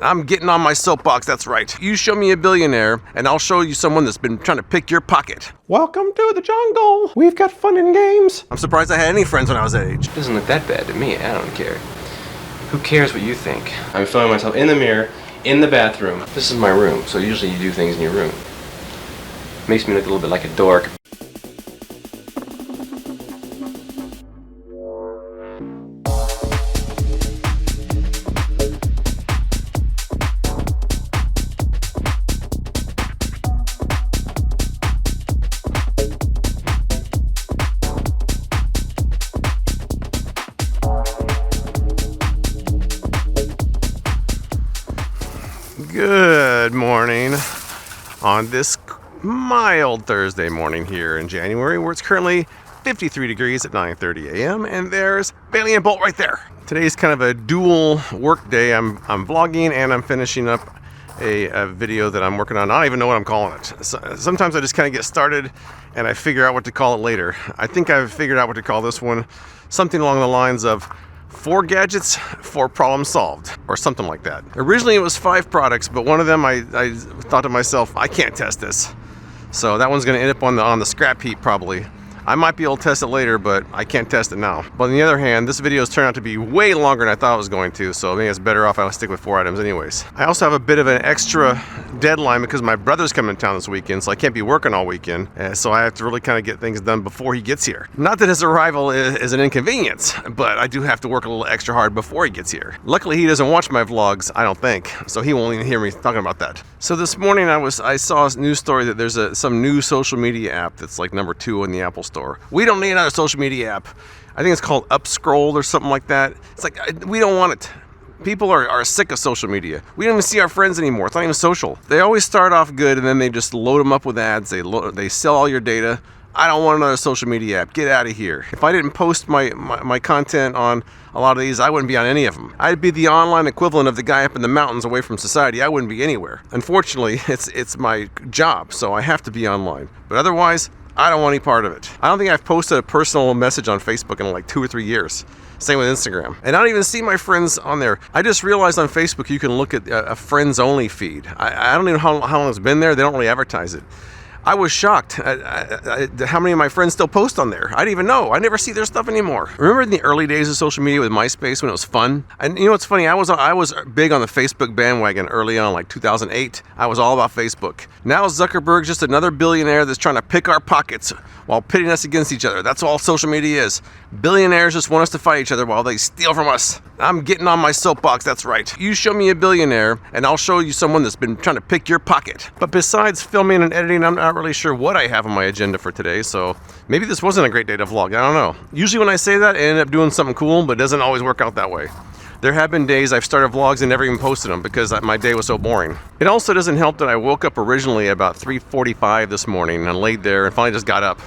I'm getting on my soapbox, that's right. You show me a billionaire, and I'll show you someone that's been trying to pick your pocket. Welcome to the jungle. We've got fun and games. I'm surprised I had any friends when I was that age. It doesn't look that bad to me. I don't care. Who cares what you think? I'm filming myself in the mirror, in the bathroom. This is my room, so usually you do things in your room. Makes me look a little bit like a dork. Good morning on this mild Thursday morning here in January, where it's currently 53 degrees at 9:30 a.m. and there's Bailey and Bolt right there. Today's kind of a dual work day. I'm vlogging and I'm finishing up a video that I'm working on. I don't even know what I'm calling it. Sometimes I just kind of get started and I figure out what to call it later. I think I've figured out what to call this one, something along the lines of 4 gadgets, 4 problems solved, or something like that. Originally it was 5 products, but one of them I thought to myself, I can't test this. So that one's gonna end up on the scrap heap probably. I might be able to test it later, but I can't test it now. But on the other hand, this video has turned out to be way longer than I thought it was going to, so I think it's better off I stick with 4 items anyways. I also have a bit of an extra deadline because my brother's coming to town this weekend, so I can't be working all weekend. So I have to really kind of get things done before he gets here. Not that his arrival is an inconvenience, but I do have to work a little extra hard before he gets here. Luckily, he doesn't watch my vlogs, I don't think, so he won't even hear me talking about that. So this morning I saw a news story that there's some new social media app that's like number 2 in the Apple Store. We don't need another social media app. I think it's called Upscroll or something like that. It's like, we don't want it. People are sick of social media. We don't even see our friends anymore. It's not even social. They always start off good and then they just load them up with ads. They sell all your data. I don't want another social media app. Get out of here. If I didn't post my content on a lot of these, I wouldn't be on any of them. I'd be the online equivalent of the guy up in the mountains away from society. I wouldn't be anywhere. Unfortunately, it's my job, so I have to be online. But otherwise, I don't want any part of it. I don't think I've posted a personal message on Facebook in like 2 or 3 years. Same with Instagram. And I don't even see my friends on there. I just realized on Facebook you can look at a friends only feed. I don't even know how long it's been there. They don't really advertise it. I was shocked at how many of my friends still post on there. I didn't even know. I never see their stuff anymore. Remember in the early days of social media with MySpace when it was fun? And you know what's funny? I was big on the Facebook bandwagon early on, like 2008. I was all about Facebook. Now Zuckerberg's just another billionaire that's trying to pick our pockets while pitting us against each other. That's all social media is. Billionaires just want us to fight each other while they steal from us. I'm getting on my soapbox, that's right. You show me a billionaire and I'll show you someone that's been trying to pick your pocket. But besides filming and editing, I'm not really sure what I have on my agenda for today, so maybe this wasn't a great day to vlog, I don't know. Usually when I say that, I end up doing something cool, but it doesn't always work out that way. There have been days I've started vlogs and never even posted them because my day was so boring. It also doesn't help that I woke up originally about 3:45 this morning and laid there and finally just got up.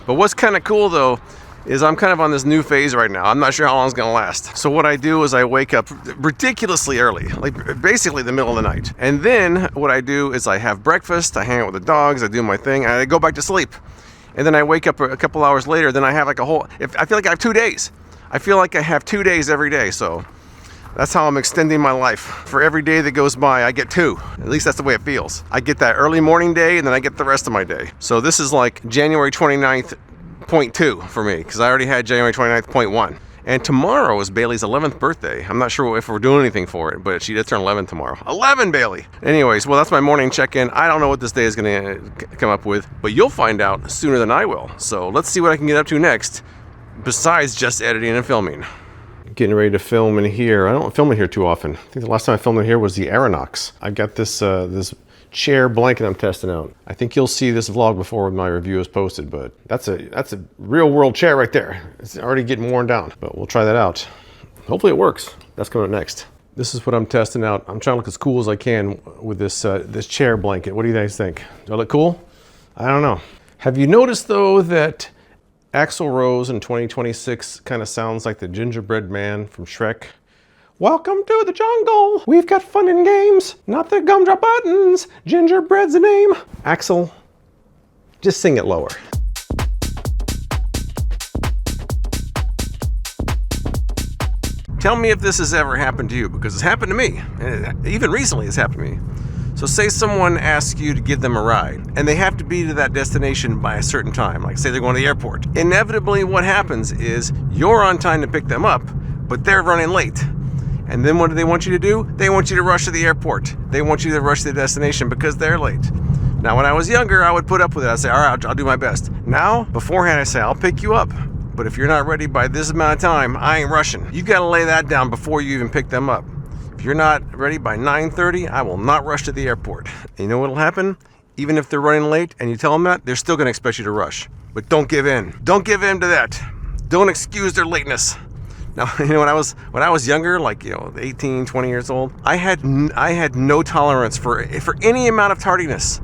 But what's kind of cool though, is I'm kind of on this new phase right now. I'm not sure how long it's gonna last. So what I do is I wake up ridiculously early, like basically the middle of the night. And then what I do is I have breakfast, I hang out with the dogs, I do my thing, and I go back to sleep. And then I wake up a couple hours later, then I have like I feel like I have 2 days. I feel like I have 2 days every day, so that's how I'm extending my life. For every day that goes by, I get 2. At least that's the way it feels. I get that early morning day, and then I get the rest of my day. So this is like January 29th, point 2 for me, because I already had January 29th, point 1. And tomorrow is Bailey's 11th birthday. I'm not sure if we're doing anything for it, but she did turn 11 tomorrow. 11, Bailey! Anyways, well, that's my morning check-in. I don't know what this day is gonna come up with, but you'll find out sooner than I will. So let's see what I can get up to next, besides just editing and filming. Getting ready to film in here. I don't film in here too often. I think the last time I filmed in here was the Aeronox. I got this chair blanket I'm testing out. I think you'll see this vlog before my review is posted, but that's a real world chair right there. It's already getting worn down, but we'll try that out. Hopefully it works. That's coming up next. This is what I'm testing out. I'm trying to look as cool as I can with this chair blanket. What do you guys think? Do I look cool? I don't know. Have you noticed though that Axl Rose in 2026 kind of sounds like the gingerbread man from Shrek? Welcome to the jungle. We've got fun and games, not the gumdrop buttons. Gingerbread's the name. Axl, just sing it lower. Tell me if this has ever happened to you, because it's happened to me. Even recently it's happened to me. So say someone asks you to give them a ride, and they have to be to that destination by a certain time, like say they're going to the airport. Inevitably what happens is you're on time to pick them up, but they're running late. And then what do they want you to do? They want you to rush to the airport. They want you to rush to the destination because they're late. Now when I was younger, I would put up with it. I'd say, all right, I'll do my best. Now, beforehand I say, I'll pick you up. But if you're not ready by this amount of time, I ain't rushing. You gotta lay that down before you even pick them up. If you're not ready by 9:30, I will not rush to the airport. And you know what'll happen? Even if they're running late and you tell them that, they're still gonna expect you to rush. But don't give in. Don't give in to that. Don't excuse their lateness. Now, when I was younger, like 18, 20 years old, I had no tolerance for any amount of tardiness.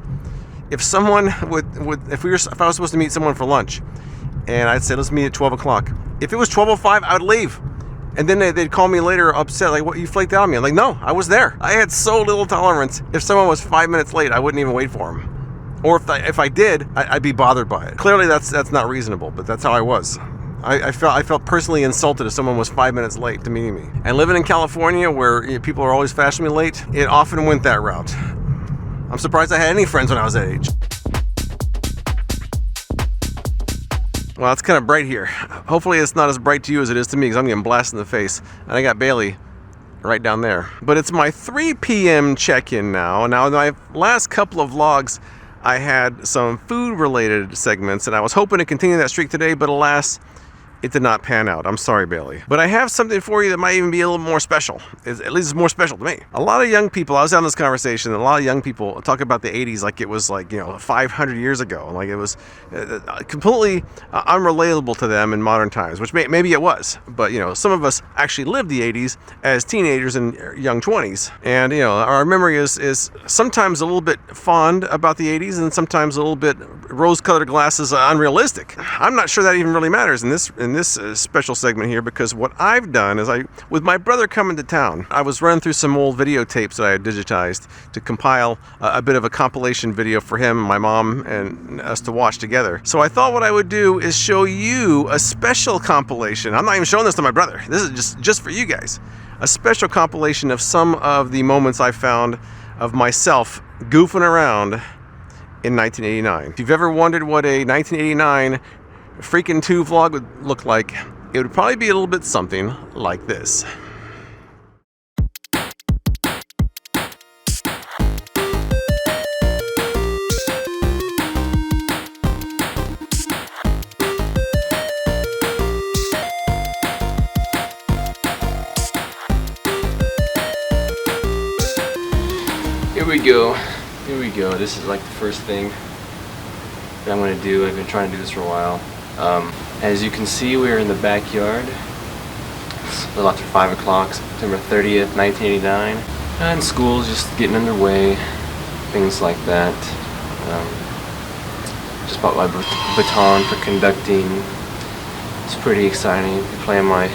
If someone if I was supposed to meet someone for lunch, and I'd say let's meet at 12 o'clock. If it was 12:05, I would leave. And then they'd call me later upset, like, what, you flaked out on me? I'm like, no, I was there. I had so little tolerance. If someone was 5 minutes late, I wouldn't even wait for them. Or if I did, I'd be bothered by it. Clearly that's not reasonable, but that's how I was. I felt personally insulted if someone was 5 minutes late to meeting me. And living in California, where people are always fashionably late, it often went that route. I'm surprised I had any friends when I was that age. Well, it's kind of bright here. Hopefully it's not as bright to you as it is to me, because I'm getting blasted in the face. And I got Bailey right down there. But it's my 3 p.m. check-in now. Now, in my last couple of vlogs, I had some food-related segments, and I was hoping to continue that streak today, but alas, it did not pan out. I'm sorry, Bailey. But I have something for you that might even be a little more special. At least it's more special to me. A lot of young people, I was having this conversation, and a lot of young people talk about the 80s like it was 500 years ago. Like it was completely unrelatable to them in modern times, which maybe it was. But, some of us actually lived the 80s as teenagers and young 20s. And, our memory is sometimes a little bit fond about the 80s and sometimes a little bit rose-colored glasses unrealistic. I'm not sure that even really matters in this special segment here, because what I've done is with my brother coming to town, I was running through some old videotapes that I had digitized to compile a bit of a compilation video for him, my mom, and us to watch together. So I thought what I would do is show you a special compilation. I'm not even showing this to my brother. This is just for you guys. A special compilation of some of the moments I found of myself goofing around in 1989. If you've ever wondered what a 1989 Freakin' 2 vlog would look like, it would probably be a little bit something like this. Here we go. Here we go. This is like the first thing that I'm going to do. I've been trying to do this for a while. As you can see, we're in the backyard. It's a little after 5 o'clock, September 30th, 1989. And school's just getting underway, things like that. Just bought my baton for conducting. It's pretty exciting. I'm playing my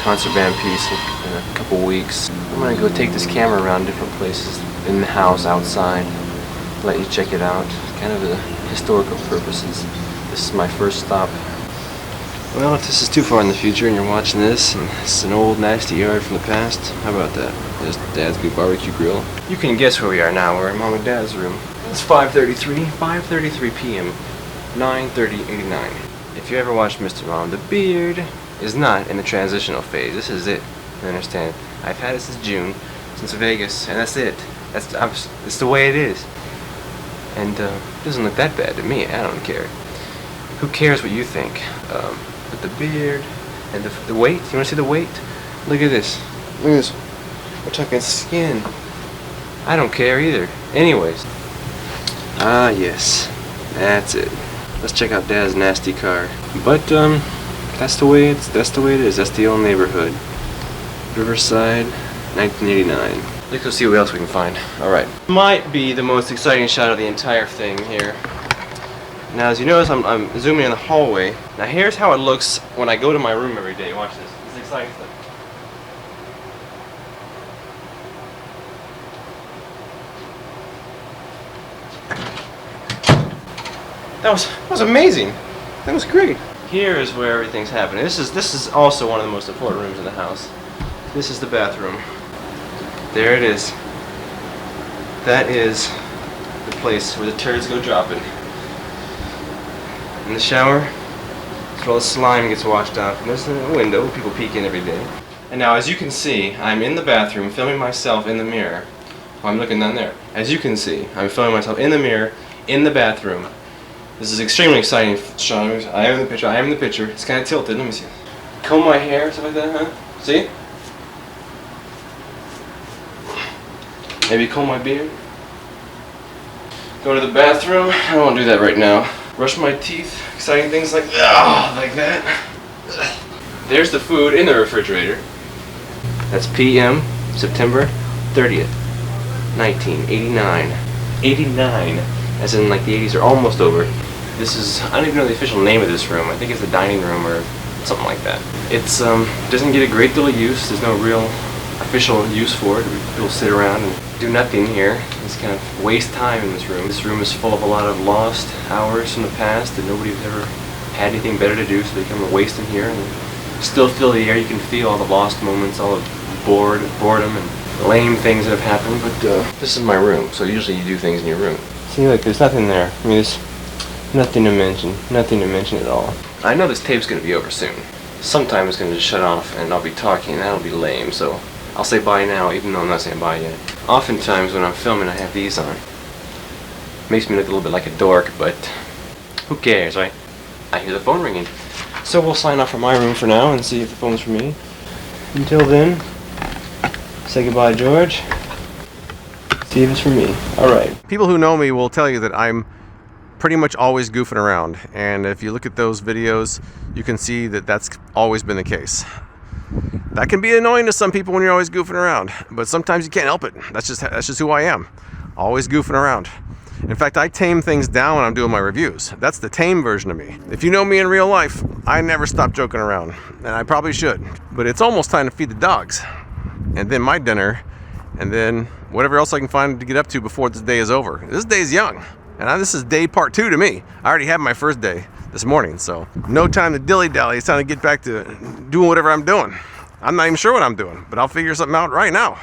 concert band piece in a couple weeks. I'm gonna go take this camera around different places in the house, outside, let you check it out, kind of the historical purposes. This is my first stop. Well, if this is too far in the future and you're watching this, and it's an old nasty yard from the past, how about that? There's Dad's big barbecue grill. You can guess where we are now. We're in Mom and Dad's room. It's 5:33 p.m. 9/30/89. If you ever watched Mr. Mom, the beard is not in the transitional phase. This is it. You understand? I've had it since June, since Vegas, and that's it. It's the way it is. And it doesn't look that bad to me. I don't care. Who cares what you think? But the beard and the weight. You want to see the weight? Look at this. Look at this. We're talking skin. I don't care either. Anyways. Ah, yes. That's it. Let's check out Dad's nasty car. But that's the way it is. That's the old neighborhood. Riverside, 1989. Let's go see what else we can find. Alright. Might be the most exciting shot of the entire thing here. Now, as you notice, I'm zooming in the hallway. Now, here's how it looks when I go to my room every day. Watch this. This is exciting stuff. That was amazing. That was great. Here is where everything's happening. This is also one of the most important rooms in the house. This is the bathroom. There it is. That is the place where the turds go dropping. In the shower, that's where all the slime gets washed off. And there's a window, people peek in every day. And now, as you can see, I'm in the bathroom filming myself in the mirror. Oh, I'm looking down there. As you can see, I'm filming myself in the mirror, in the bathroom. This is extremely exciting, Sean. I am in the picture. I am in the picture. It's kind of tilted. Let me see. Comb my hair, stuff like that, huh? See? Maybe comb my beard. Go to the bathroom. I won't do that right now. Brush my teeth. Exciting things like that. There's the food in the refrigerator. That's PM, September 30th, 1989. 89, as in like the 80s are almost over. This is, I don't even know the official name of this room. I think it's the dining room or something like that. It's doesn't get a great deal of use. There's no real official use for it. People sit around and do nothing here. It's kind of waste time in this room. This room is full of a lot of lost hours from the past that nobody's ever had anything better to do, so they come and waste them here. And still feel the air. You can feel all the lost moments, all the boredom and lame things that have happened. But this is my room, so usually you do things in your room. See, look, there's nothing there. I mean, there's nothing to mention. Nothing to mention at all. I know this tape's going to be over soon. Sometime it's going to just shut off and I'll be talking, and that'll be lame, so I'll say bye now, even though I'm not saying bye yet. Oftentimes when I'm filming, I have these on. Makes me look a little bit like a dork, but who cares, right? I hear the phone ringing. So we'll sign off from my room for now and see if the phone's for me. Until then, say goodbye, George. See if it's for me. Alright. People who know me will tell you that I'm pretty much always goofing around, and if you look at those videos, you can see that that's always been the case. That can be annoying to some people when you're always goofing around, but sometimes you can't help it. That's just who I am. Always goofing around. In fact, I tame things down when I'm doing my reviews. That's the tame version of me. If you know me in real life, I never stop joking around, and I probably should. But it's almost time to feed the dogs, and then my dinner, and then whatever else I can find to get up to before this day is over. This day is young, and this is day part 2 to me. I already had my first day this morning, so no time to dilly-dally. It's time to get back to doing whatever I'm doing. I'm not even sure what I'm doing, but I'll figure something out right now.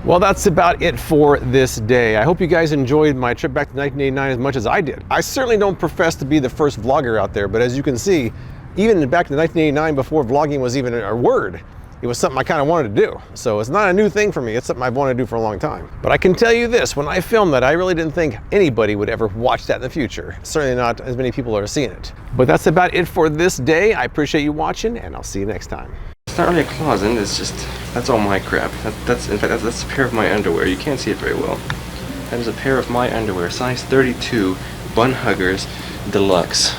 Well, that's about it for this day. I hope you guys enjoyed my trip back to 1989 as much as I did. I certainly don't profess to be the first vlogger out there, but as you can see, even back to 1989, before vlogging was even a word, it was something I kind of wanted to do. So it's not a new thing for me. It's something I've wanted to do for a long time. But I can tell you this, when I filmed that, I really didn't think anybody would ever watch that in the future. Certainly not as many people are seeing it. But that's about it for this day. I appreciate you watching, and I'll see you next time. It's not really a closet, it's just, that's all my crap. That's in fact, that's a pair of my underwear. You can't see it very well. That is a pair of my underwear, size 32, Bun Huggers Deluxe.